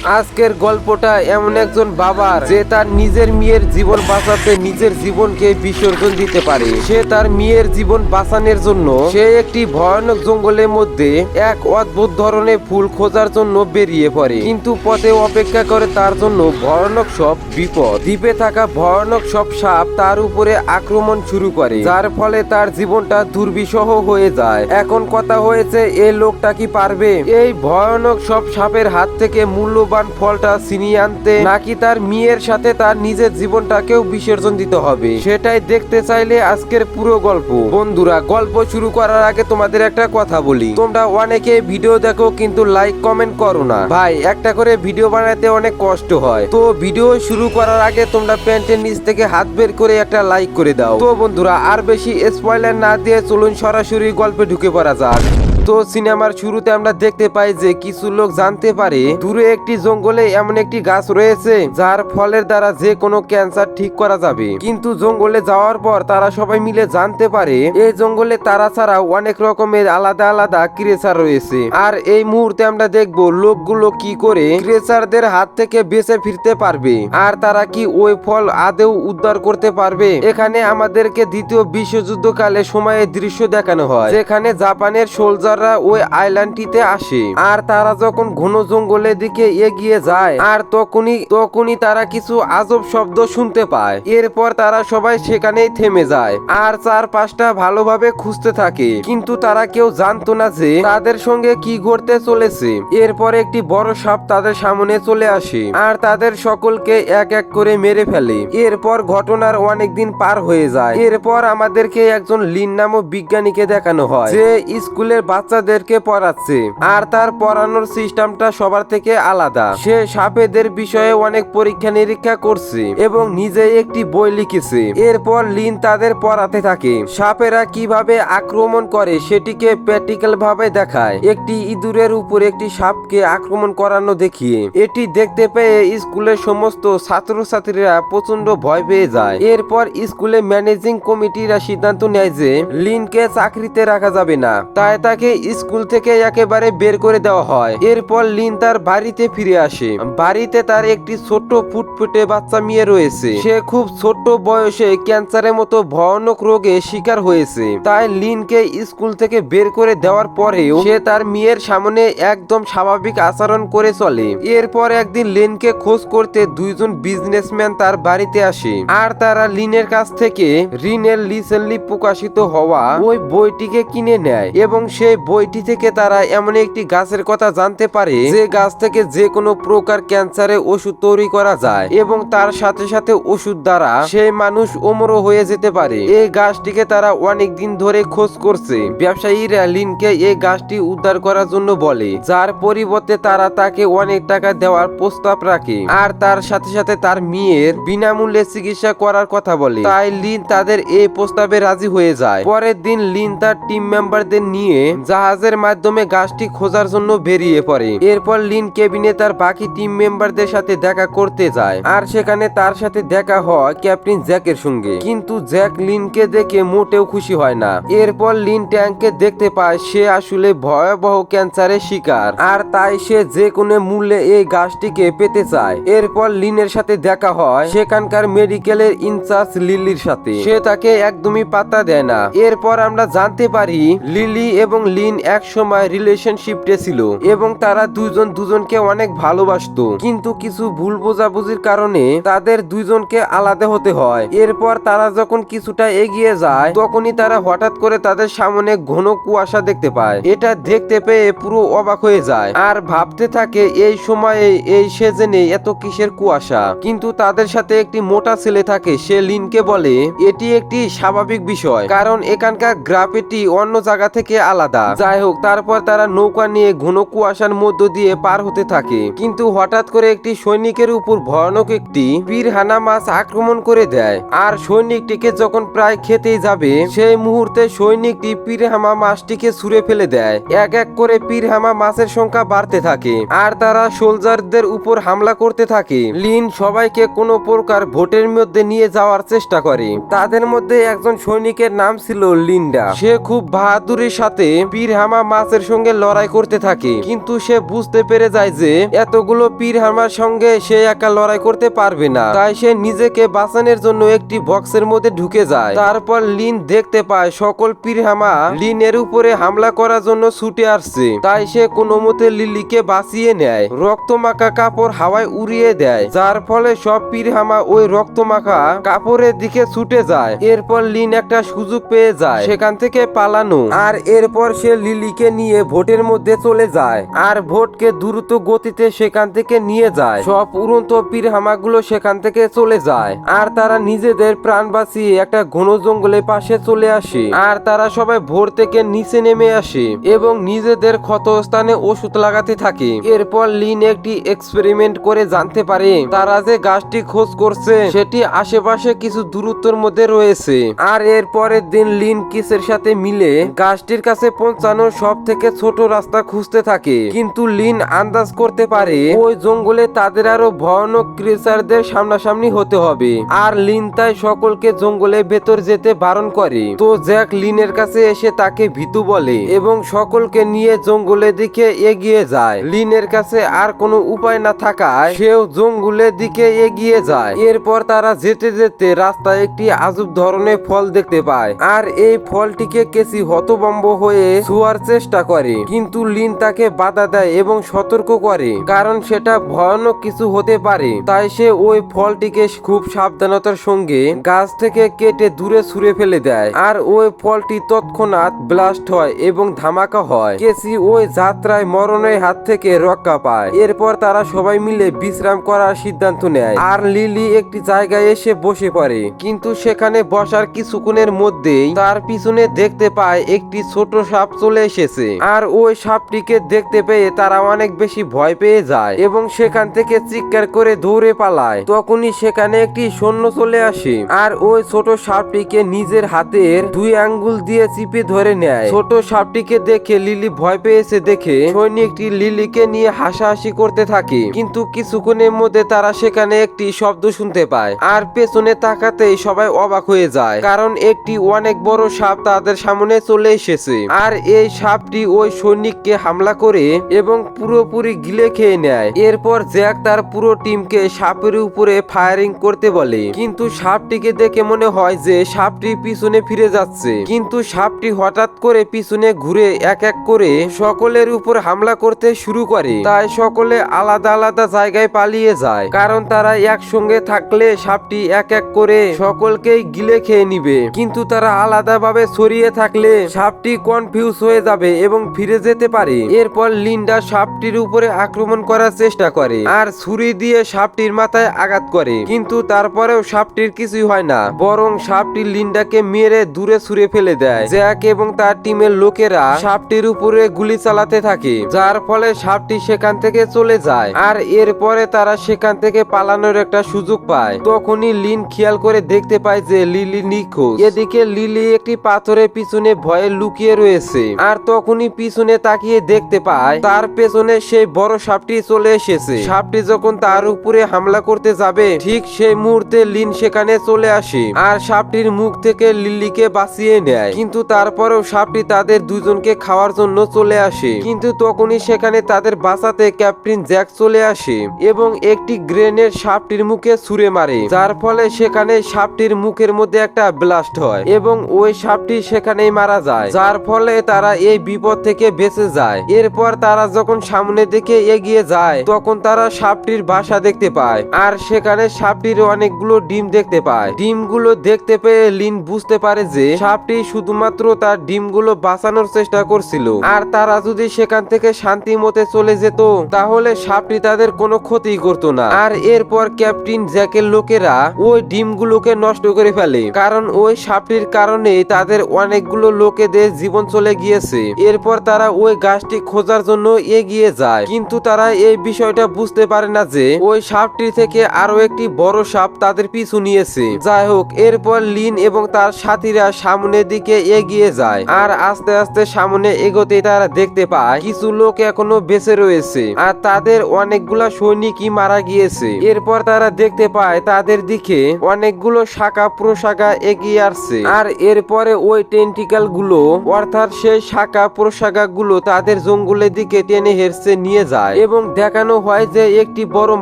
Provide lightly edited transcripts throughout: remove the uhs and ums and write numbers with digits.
আজকের গল্পটা এমন একজন বাবার যে তার নিজের মেয়ের জীবন বাঁচাতে নিজের জীবনকে বিসর্জন দিতে পারে। সে তার মেয়ের জীবন বাঁচানোর জন্য সে একটি ভয়ানক জঙ্গলের মধ্যে এক অদ্ভুত ধরনের ফুল খোঁজার জন্য বেরিয়ে পড়ে, কিন্তু পথে অপেক্ষা করে তার জন্য ভয়ানক সব বিপদ। দ্বীপে থাকা ভয়ানক সব সাপ তার উপরে আক্রমণ শুরু করে, যার ফলে তার জীবনটা দুর্বিষহ হয়ে যায়। এখন কথা হয়েছে, এই লোকটা কি পারবে এই ভয়ানক সব সাপের হাত থেকে মূল্যবান ফলটা ছিনিয়ে আনতে, নাকি তার মেয়ের সাথে তার নিজের জীবনটাকেও বিসর্জন দিতে হবে? সেটাই দেখতে চাইলে আজকের পুরো গল্প। বন্ধুরা, গল্প শুরু করার আগে তোমাদের একটা কথা বলি, তোমরা অনেকে ভিডিও দেখো কিন্তু লাইক কমেন্ট করো না। ভাই, একটা করে ভিডিও বানাতে অনেক কষ্ট হয়, তো ভিডিও শুরু করার আগে তোমরা প্যান্টের নিচ থেকে হাত বের করে একটা লাইক করে দাও। তো বন্ধুরা, আর বেশি স্পয়লার না দিয়ে চলুন সরাসরি গল্পে ঢুকে পড়া যাক। তো সিনেমার শুরুতে আমরা দেখতে পাই যে কিছু লোক জানতে পারে দূরে একটি জঙ্গলে এমন একটি গাছ রয়েছে যার ফলের দ্বারা যে কোনো ক্যান্সার ঠিক করা যাবে। কিন্তু জঙ্গলে যাওয়ার পর তারা সবাই মিলে জানতে পারে এই জঙ্গলে তারা ছাড়া অনেক রকমের আলাদা আলাদা ক্রিয়েচার রয়েছে। আর এই মুহূর্তে আমরা দেখব লোকগুলো কি করে ক্রিয়েচারদের হাত থেকে বেঁচে ফিরতে পারবে, আর তারা কি ওই ফল আদৌ উদ্ধার করতে পারবে। এখানে আমাদেরকে দ্বিতীয় বিশ্বযুদ্ধকালে সময়ের দৃশ্য দেখানো হয়, যেখানে জাপানের সোলজার ওই আইল্যান্ডটিতে আসে। আর তারা যখন ঘন জঙ্গলের দিকে এগিয়ে যায়, আর তখনই তারা কিছু আজব শব্দ শুনতে পায়। এরপর তারা সবাই সেখানেই থেমে যায় আর চারপাশটা ভালোভাবে খুঁজতে থাকে, কিন্তু তারা কেউ জানতো না যে তাদের সঙ্গে কি ঘটতে চলেছে। এরপর একটি বড় সাপ তাদের সামনে চলে আসে আর তাদের সকলকে এক এক করে মেরে ফেলে। এরপর ঘটনার অনেকদিন পার হয়ে যায়। এরপর আমাদেরকে একজন লিন নামক বিজ্ঞানীকে দেখানো হয়, যে স্কুলের বাচ্চাদেরকে পড়াচ্ছে, আর তার পড়ানোর সিস্টেমটা সবার থেকে আলাদা। সে সাপেদের বিষয়ে অনেক পরীক্ষা নিরীক্ষা করছে এবং নিজে একটি বই লিখেছে। এরপর লিন তাদের পড়াতে থাকে সাপেরা কিভাবে আক্রমণ করে সেটিকে প্র্যাকটিক্যাল ভাবে দেখায়। একটি ইঁদুরের উপর একটি সাপকে আক্রমণ করানো দেখিয়ে এটি দেখতে পেয়ে স্কুলের সমস্ত ছাত্রছাত্রীরা প্রচন্ড ভয় পেয়ে যায়। এরপর স্কুলে ম্যানেজিং কমিটিরা সিদ্ধান্ত নেয় যে লিনকে চাকরিতে রাখা যাবে না, তাই তাকে স্কুল থেকে একেবারে বের করে দেওয়া হয়। এরপর লিন তার বাড়িতে ফিরে আসে। বাড়িতে তার একটি ছোট্ট ফুটফুটে বাচ্চা মেয়ে রয়েছে। সে খুব ছোট্ট বয়সে ক্যান্সারের মতো ভয়ানক রোগে শিকার হয়েছে, তাই লিনকে স্কুল থেকে বের করে দেওয়ার পরেও সে তার মেয়ের সামনে একদম স্বাভাবিক আচরণ করে চলে। এরপর একদিন লিনকে খোঁজ করতে দুইজন বিজনেসম্যান তার বাড়িতে আসে, আর তারা লিনের কাছ থেকে রিনের রিসেন্টলি প্রকাশিত হওয়া ওই বইটিকে কিনে নেয় এবং সেই বইটি থেকে তারা এমন একটি গাছের কথা জানতে পারে যে গাছ থেকে যে কোনো প্রকার ক্যান্সারে ওষুধ তৈরি করা যায় এবং তার সাথে সাথে ওষুধ দ্বারা সেই মানুষ অমরও হয়ে যেতে পারে। এই গাছটিকে তারা অনেক দিন ধরে খোঁজ করছে। ব্যবসায়ীরা লিনকে এই গাছটি উদ্ধার করার জন্য বলে, যার পরিবর্তে তারা তাকে অনেক টাকা দেওয়ার প্রস্তাব রাখে আর তার সাথে সাথে তার মেয়ের বিনামূল্যে চিকিৎসা করার কথা বলে। তাই লিন তাদের এই প্রস্তাবে রাজি হয়ে যায়। পরের দিন লিন তার টিম মেম্বারদের নিয়ে জাহাজের মাধ্যমে গাছটি খোঁজার জন্য বেরিয়ে পড়ে। এরপর লিন কেবিনে তার বাকি টিম মেম্বারদের সাথে দেখা করতে যায়, আর সেখানে তার সাথে দেখা হয় ক্যাপ্টেন জ্যাকের সঙ্গে। কিন্তু জ্যাক লিনকে দেখে মোটেও খুশি হয় না। এরপর লিন ট্যাঙ্ককে দেখতে পায় সে আসলে ভয়াবহ ক্যান্সারের শিকার, আর তাই সে যে কোনো মূল্যে এই গাছটিকে পেতে চায়। এরপর লিনের সাথে দেখা হয় সেখানকার মেডিকেলের ইনচার্জ লিলির সাথে। সে তাকে একদমই পাত্তা দেয় না। এরপর আমরা জানতে পারি লিলি এবং লিন এক সময় রিলেশনশিপে ছিল এবং তারা দুজন দুজনকে অনেক ভালোবাসতো, কিন্তু কিছু ভুল বোঝাবুঝির কারণে তাদের দুইজনকে আলাদা হতে হয়। এরপর তারা যখন কিছুটা এগিয়ে যায় তখনই তারা হঠাৎ করে তাদের সামনে ঘন কুয়াশা দেখতে পায়। এটা দেখতে পেয়ে পুরো অবাক হয়ে যায় আর ভাবতে থাকে এই সময়ে এই সেজেনে এত কিসের কুয়াশা। কিন্তু তাদের সাথে একটি মোটা ছেলে থাকে, সে লিনকে বলে এটি একটি স্বাভাবিক বিষয়, কারণ এখানকার গ্রাফিটি অন্য জায়গা থেকে আলাদা। যাই হোক, তারপর তারা নৌকা নিয়ে ঘন কুয়াশার মধ্য দিয়ে পার হতে থাকে। কিন্তু হঠাৎ করে একটি সৈনিকের উপর ভয়ানক একটি পিরহানা মাছ আক্রমণ করে দেয়, আর সৈনিকটিকে যখন প্রায় খেতেই যাবে সেই মুহূর্তে সৈনিকটি পিরহানা মাছটিকে ছুঁড়ে ফেলে দেয়। এক এক করে পিরহানা মাছের সংখ্যা বাড়তে থাকে আর তারা সোলজারদের উপর হামলা করতে থাকে। লিন সবাইকে কোনো প্রকার ভোটের মধ্যে নিয়ে যাওয়ার চেষ্টা করে। তাদের মধ্যে একজন সৈনিকের নাম ছিল লিন্ডা। সে খুব বাহাদুরের সাথে পিরহামা মাছের সঙ্গে লড়াই করতে থাকে, কিন্তু সে বুঝতে পেরে যায় যে এতগুলো পিরহামার সঙ্গে সে একা লড়াই করতে পারবে না। তাই সে নিজেকে বাঁচানোর জন্য একটি বক্সের মধ্যে ঢুকে যায়। তারপর লিন দেখতে পায় সকল পিরহামা লিনের উপরে হামলা করার জন্য ছুটে আসছে। তাই সে কোনো মতে লিলিকে বাঁচিয়ে নেয়, রক্তমাখা কাপড় হাওয়ায় উড়িয়ে দেয়, যার ফলে সব পিরহামা ওই রক্তমাখা কাপড়ের দিকে ছুটে যায়। এরপর লিন একটা সুযোগ পেয়ে যায় সেখান থেকে পালানো, আর এরপর সে লিলিকে নিয়ে ভোটের মধ্যে চলে যায় আর ভোটকে দ্রুত গতিতে সেখান থেকে নিয়ে যায়। সব উড়ন্ত পিরহামাগুলো সেখান থেকে চলে যায় আর তারা নিজেদের প্রাণ বাঁচিয়ে একটা ঘন জঙ্গলের পাশে চলে আসে। আর তারা সবাই ভোর থেকে নিচে নেমে আসে এবং নিজেদের ক্ষতস্থানে ওষুধ লাগাতে থাকে। এরপর লিন একটি এক্সপেরিমেন্ট করে জানতে পারে তারা যে গাছটি খোঁজ করছে সেটি আশেপাশে কিছু দূরত্বের মধ্যে রয়েছে। আর এর পরের দিন লিন কিসের সাথে মিলে গাছটির কাছে পৌঁছানোর সব থেকে ছোট রাস্তা খুঁজতে থাকে, কিন্তু লিন আন্দাজ করতে পারে ওই জঙ্গলে তাদের আরো ভয়ানক ক্রিচারদের সামনাসামনি হতে হবে। আর লিন তাই সকলকে জঙ্গলের ভেতর যেতে বারণ করে। তো জ্যাক লিনের কাছে এসে তাকে ভীতু বলে এবং সকলকে নিয়ে জঙ্গলের দিকে এগিয়ে যায়। লিনের কাছে আর কোনো উপায় না থাকায় সেও জঙ্গলের দিকে এগিয়ে যায়। এরপর তারা যেতে যেতে রাস্তায় একটি আজব ধরনের ফল দেখতে পায়, আর এই ফলটিকে কেসি হতভম্ব হয়ে ছোঁয়ার চেষ্টা করে, কিন্তু লিন তাকে বাধা দেয় এবং সতর্ক করে কারণ সেটা ভয়ানক কিছু হতে পারে। তাই সে ওই ফলটিকে খুব সাবধানতার সঙ্গে গাছ থেকে কেটে দূরে ছুঁড়ে ফেলে দেয়, আর ওই ফলটি তৎক্ষণাৎ ব্লাস্ট হয় এবং ধামাকা হয়। কেসি ওই যাত্রায় মরণের হাত থেকে রক্ষা পায়। এরপর তারা সবাই মিলে বিশ্রাম করার সিদ্ধান্ত নেয় আর লিলি একটি জায়গায় এসে বসে পড়ে, কিন্তু সেখানে বসার কিছুক্ষণের মধ্যেই তার পিছনে দেখতে পায় একটি ছোট সাপ চলে এসেছে। আর ওই সাপটিকে দেখতে পেয়ে তারা অনেক বেশি ভয় পেয়ে যায় এবং সেখান থেকে চিৎকার করে দৌড়ে পালায়। তখনই সেখানে একটি সৈন্য চলে আসে আর ওই ছোট সাপটিকে নিজের হাতের 2 আঙ্গুল দিয়ে চিপে ধরে নেয়। ছোট সাপটিকে দেখে লিলি ভয় পেয়েছে দেখে সৈনিকটি লিলিকে নিয়ে হাসাহাসি করতে থাকে, কিন্তু কিছুক্ষণের মধ্যে তারা সেখানে একটি শব্দ শুনতে পায় আর পেছনে তাকাতেই সবাই অবাক হয়ে যায় কারণ একটি অনেক বড় সাপ তাদের সামনে চলে এসেছে। আর এই সাপটি ওই সৈনিককে হামলা করে এবং পুরোপুরি গিলে খেয়ে নেয়। এরপর জ্যাক তার পুরো টিমকে সাপের উপরে ফায়ারিং করতে বলে, কিন্তু সাপটিকে দেখে মনে হয় যে সাপটি পিছনে ফিরে যাচ্ছে, কিন্তু সাপটি হঠাৎ করে পিছনে ঘুরে এক এক করে সকলের উপর হামলা করতে শুরু করে। তাই সকলে আলাদা আলাদা জায়গায় পালিয়ে যায় কারণ তারা একসঙ্গে থাকলে সাপটি এক এক করে সকলকেই গিলে খেয়ে নিবে, কিন্তু তারা আলাদাভাবে ছড়িয়ে থাকলে সাপটি কনফিউজ হয়ে যাবে এবং ফিরে যেতে পারে। এরপর লিন্ডা সাপটির উপরে আক্রমণ করার চেষ্টা করে আর ছুরি দিয়ে সাপটির মাথায় আঘাত করে, কিন্তু তারপরেও সাপটির কিছুই হয় না, বরং সাপটি লিন্ডাকে মেরে দূরে ছুঁড়ে ফেলে দেয়। জ্যাক এবং তার টিমের লোকেরা সাপটির উপরে গুলি চালাতে থাকে, যার ফলে সাপটি সেখান থেকে চলে যায়। আর এরপরে তারা সেখান থেকে পালানোর একটা সুযোগ পায়। তখনই লিন খেয়াল করে দেখতে পায় যে লিলি নিখোঁজ। এদিকে লিলি একটি পাথরের পিছনে ভয়ে লুকিয়ে রয়েছে, আর তখনই পিছনে তাকিয়ে দেখতে পায় তার পেছনে সেই বড় সাপটি চলে এসেছে। সাপটি যখন তার উপরে হামলা করতে যাবে ঠিক সেই মুহূর্তে লিন সেখানে চলে আসে আর সাপটির মুখ থেকে লিলিকে বাঁচিয়ে নেয়, কিন্তু তারপরেও সাপটি তাদের দুজনকে খাওয়ার জন্য চলে আসে। কিন্তু তখনই সেখানে তাদের বাঁচাতে ক্যাপ্টেন জ্যাক চলে আসে এবং একটি গ্রেনেড সাপটির মুখে ছুঁড়ে মারে, যার ফলে সেখানে সাপটির মুখের মধ্যে একটা ব্লাস্ট হয় এবং ওই সাপটি সেখানেই মারা যায়, যার ফলে তারা এই বিপদ থেকে বেঁচে যায়। এরপর তারা যখন সামনের দিকে এগিয়ে যায় তখন তারা সাপটির বাসা দেখতে পায় আর সেখানে সাপটির অনেকগুলো ডিম দেখতে পায়। ডিমগুলো দেখতে পেয়ে লিন বুঝতে পারে যে সাপটি শুধুমাত্র তার ডিমগুলো বাঁচানোর চেষ্টা করছিল, আর তারা যদি সেখান থেকে শান্তি মতে চলে যেত তাহলে সাপটি তাদের কোনো ক্ষতি করতো না। আর এরপর ক্যাপ্টেন জ্যাকের লোকেরা ওই ডিমগুলোকে নষ্ট করে ফেলে কারণ ওই সাপটির কারণে তাদের অনেকগুলো লোকেদের জীবন চলে গিয়েছে। এরপর তারা ওই গাছটি খোঁজার জন্য এগিয়ে যায়, কিন্তু তারা এই বিষয়টা বুঝতে পারে না যে ওই সাপটি থেকে আরো একটি বড় সাপ তাদের পিছু নিয়েছে। যাই হোক, এরপর লিন এবং তার সাথীরা সামনের দিকে এগিয়ে যায় আর আস্তে আস্তে সামনে এগোতে তারা দেখতে পায় কিছু লোক এখনো বেঁচে রয়েছে আর তাদের অনেকগুলা সৈনিকই মারা গিয়েছে। এরপর তারা দেখতে পায় তাদের দিকে অনেকগুলো শাখা প্রশাখা এগিয়ে আসছে আর এরপরে ওই টেন্টিক্যাল গুলো অর্থাৎ সেই শাখা প্রশাখা গুলো তাদের জঙ্গলের দিকে টেনে হেরছে নিয়ে যায় এবং দেখানো হয় যে একটি বড়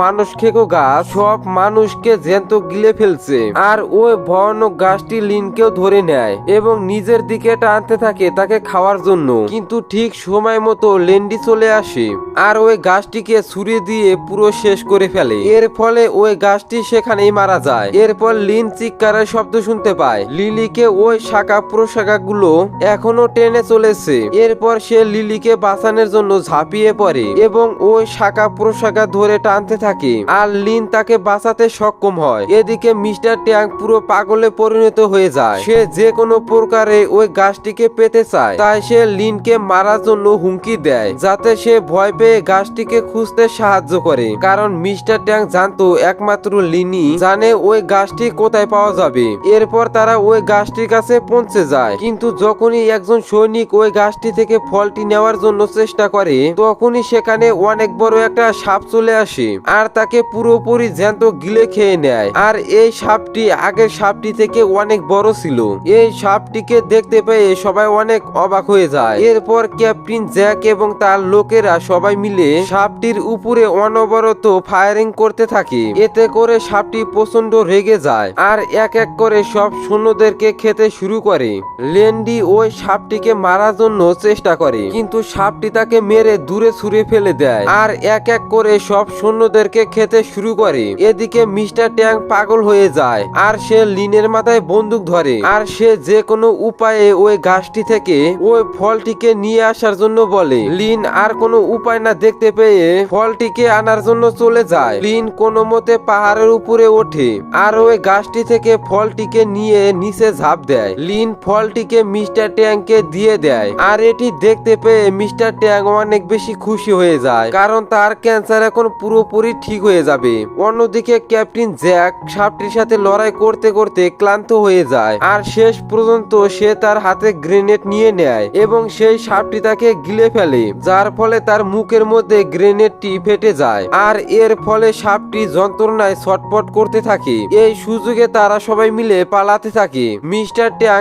মানুষ খেকো গাছ সব মানুষকে জ্যান্ত গিলে ফেলছে। আর ওই ভয়ানক গাছটি লিনকেও ধরে নেয় এবং নিজের দিকে টানতে থাকে তাকে খাওয়ার জন্য, কিন্তু ঠিক সময় মতো লেন্ডি চলে আসে আর ওই গাছটিকে ছুরি দিয়ে পুরো শেষ করে ফেলে। এর ফলে ওই গাছটি সেখানেই মারা যায়। এরপর লিন চিৎকারের শব্দ শুনতে পায়। লিলিকে ওই শাখা প্রশাখা গুলো এখনো টেনে চলেছে। এরপর সে লিলিকে বাঁচানোর জন্য ঝাঁপিয়ে পড়ে এবং ওই শাখা প্রশাখা ধরে টানতে থাকে আর লিন তাকে বাঁচাতে সক্ষম হয়। এদিকে মিস্টার ট্যাং পুরো পাগলে পরিণত হয়ে যায়। সে যে কোনো প্রকারে ওই গাছটিকে পেতে চায়, তাই সে লিনকে মারার জন্য হুমকি দেয় যাতে সে ভয় পেয়ে গাছটিকে খুঁজতে সাহায্য করে, কারণ মিস্টার ট্যাং জানতো একমাত্র লিনই জানে ওই গাছটি কোথায় পাওয়া যাবে। এরপর তারা ওই গাছটির কাছে পৌঁছে যায়, কিন্তু যখনই একজন সৈনিক ওই গাছটি থেকে ফলটি নেওয়ার জন্য চেষ্টা করে তখনই সেখানে অনেক বড় একটা সাপ চলে আসে আর তাকে পুরোপুরি জ্যান্ত গিলে খেয়ে নেয়। আর এই সাপটি আগের সাপটি থেকে অনেক বড় ছিল। এই সাপটিকে দেখতে পেয়ে সবাই অনেক অবাক হয়ে যায়। এরপর ক্যাপ্টেন জ্যাক এবং তার লোকেরা সবাই মিলে সাপটির উপরে অনবরত ফায়ারিং করতে থাকে। এতে করে সাপটি প্রচন্ড রেগে যায় আর এক এক করে সব সৈন্যদেরকে খেতে শুরু করে। লেন্ডি ওই সাপটিকে মারার জন্য চেষ্টা করে, কিন্তু সাপটি তাকে মেরে দূরে ছুঁড়ে ফেলে দেয় আর এক এক করে সব সৈন্যদেরকে খেতে শুরু করে। এদিকে মিস্টার ট্যাং পাগল হয়ে যায় আর সে লিনের মাথায় বন্দুক ধরে আর সে যে কোনো উপায়ে ওই গাছটি থেকে ওই ফলটিকে নিয়ে আসার জন্য বলে। লিন আর কোনো উপায় না দেখতে পেয়ে ফলটিকে আনার জন্য চলে যায়। লিন কোনো মতে পাহাড়ের উপরে ওঠে আর ওই গাছটি থেকে ফলটিকে নিয়ে নিচে ঝাঁপ দেয়। লিন ফলটিকে মিস্টার ট্যাংকে দিয়ে দেয় আর এটি দেখতে পেয়ে মিস্টার ট্যাং অনেক বেশি খুশি হয়ে যায়, কারণ তার ক্যান্সার এখন পুরোপুরি ঠিক হয়ে যাবে। অন্যদিকে ক্যাপ্টেন জ্যাক সাপটির সাথে লড়াই করতে করতে ক্লান্ত হয়ে যায় আর শেষ পর্যন্ত সে তার হাতে গ্রেনেড নিয়ে নেয় এবং সেই সাপটি তাকে গিলে ফেলে, যার ফলে তার মুখের মধ্যে গ্রেনেডটি ফেটে যায় আর এর ফলে সাপটি যন্ত্রণায় ছটপট করতে থাকে। এই সুযোগে তারা সবাই মিলে পালাতে থাকে। মিস্টার ট্যাং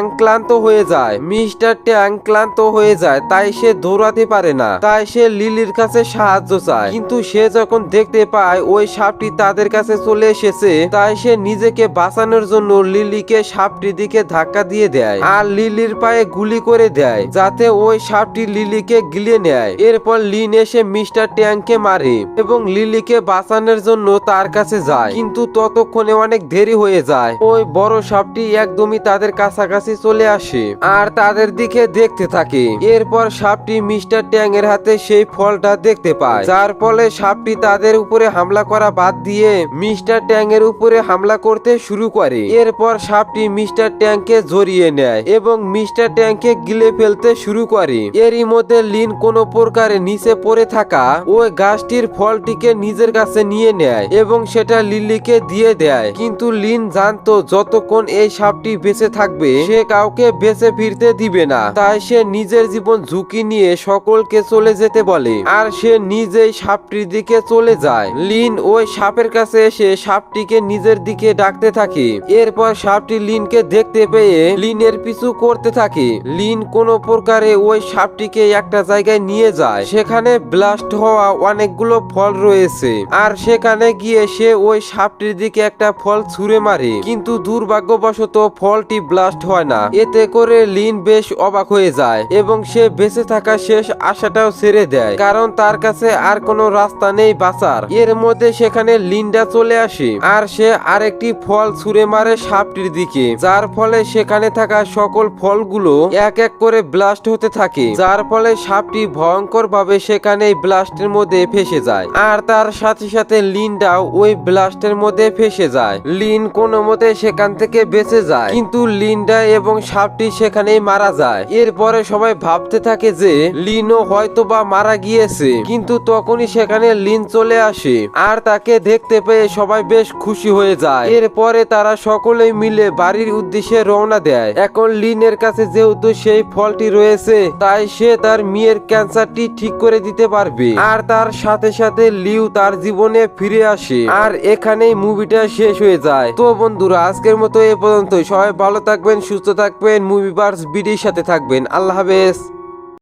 ক্লান্ত হয়ে যায় তাই সে দৌড়াতে পারে না, তাই সে লিলির কাছে সাহায্য চায়, কিন্তু সে যখন দেখতে পায় ওই সাপটি তাদের কাছে চলে এসেছে তাই সে নিজেকে বাঁচানোর জন্য লিলিকে সাপটির দিকে ধাক্কা দিয়ে দেয় আর লিলির পায়ে গুলি করে দেয় যাতে ওই সাপটি লিলিকে গিলে নেয়। এরপর লিন এসে মিস্টার ট্যাংকে মারে এবং লিলিকে বাঁচানোর জন্য তার কাছে যায়, কিন্তু ততক্ষণে অনেক দেরি হয়ে যায়। ওই বড় সাপটি একদমই তাদের কাছাকাছি চলে আসে আর তাদের দিকে দেখতে থাকে। এরপর সাপটি মিস্টার ট্যাং এর হাতে সেই ফলটা দেখতে পায়, যার ফলে সাপটি তাদের উপরে হামলা করা বাদ দিয়ে মিস্টার ট্যাং এর উপরে হামলা করতে শুরু করে। এরপর সাপটি মিস্টার ট্যাংকে জড়িয়ে নেয় এবং মিস্টার ট্যাংকে গিলে ফেলতে শুরু করে। এরই মধ্যে লিন কোনো প্রকারে নিচে পড়ে থাকা ওই গাছটির ফলটিকে নিজের কাছে নিয়ে নেয় এবং সেটা লিলিকে দিয়ে দেয়, কিন্তু লিন জানতো যতক্ষণ এই সাপটি বেঁচে থাকবে সে কাউকে বেঁচে ফিরতে দিবে না, তাই সে নিজের জীবন ঝুঁকি নিয়ে সকলকে চলে যেতে বলে আর সে নিজেই সাপটির দিকে চলে যায়। লিন ওই সাপের কাছে এসে সাপটিকে নিজের দিকে ডাকতে থাকে। এরপর সাপটি লিনকে দেখতে পেয়ে লিনের পিছু করতে থাকে। লিন কোনো প্রকারে ওই সাপটিকে একটা জায়গায় নিয়ে যায়, সেখানে ব্লাস্ট হওয়া অনেকগুলো ফল রয়েছে আর সেখানে গিয়ে সে ওই সাপটির দিকে একটা ফল ছুঁড়ে মারে, কিন্তু দুর্ভাগ্যবশত ফলটি ব্লাস্ট হয় না। এতে করে লিন বেশ অবাক হয়ে যায় এবং সে বেঁচে থাকা শেষ আশাটাও ছেড়ে দেয়, কারণ তার কাছে আর কোনো রাস্তা নেই বাঁচার। এর মধ্যে সেখানে লিন্ডা চলে আসে আর সে আরেকটি ফল ছুঁড়ে মারে সাপটির দিকে, যার ফলে সেখানে থাকা সকল ফলগুলো এক এক করে ব্লাস্ট হতে থাকে, যার ফলে সাপটি ভয়ঙ্কর ভাবে সেখানে ব্লাস্টের মধ্যে ফেসে যায় আর তার সাথে সাথে লিন্ডাও ওই ব্লাস্টের মধ্যে ফেসে যায়। লিন কোনো মতে সেখান থেকে বেঁচে যায়, কিন্তু লিন্ডা এবং সাপটি সেখানেই মারা যায়। এরপরে সবাই ভাবতে থাকে যে লিনও হয়তোবা মারা গিয়েছে, কিন্তু তখনই সেখানে লিন চলে আসে আর তাকে দেখতে পেয়ে সবাই বেশ খুশি হয়ে যায়। এরপরে তারা সকলেই মিলে বাড়ির উদ্দেশ্যে রওনা দেয়। এখন লিনের কাছে যেহেতু সেই ফলটি রয়েছে তাই সে তার মেয়ের ক্যান্সারটি ঠিক করে দিতে পারবে আর তার সাথে সাথে লিউ তার জীবনে ফিরে আসে। আর এখানেই মুভিটা শেষ হয়ে যায়। তো বন্ধুরা, আজকের মতো এ পর্যন্তই। সবাই ভালো থাকবেন, সুস্থ থাকবেন, মুভি বার্স বিডির সাথে থাকবেন। আল্লাহ হাফেজ।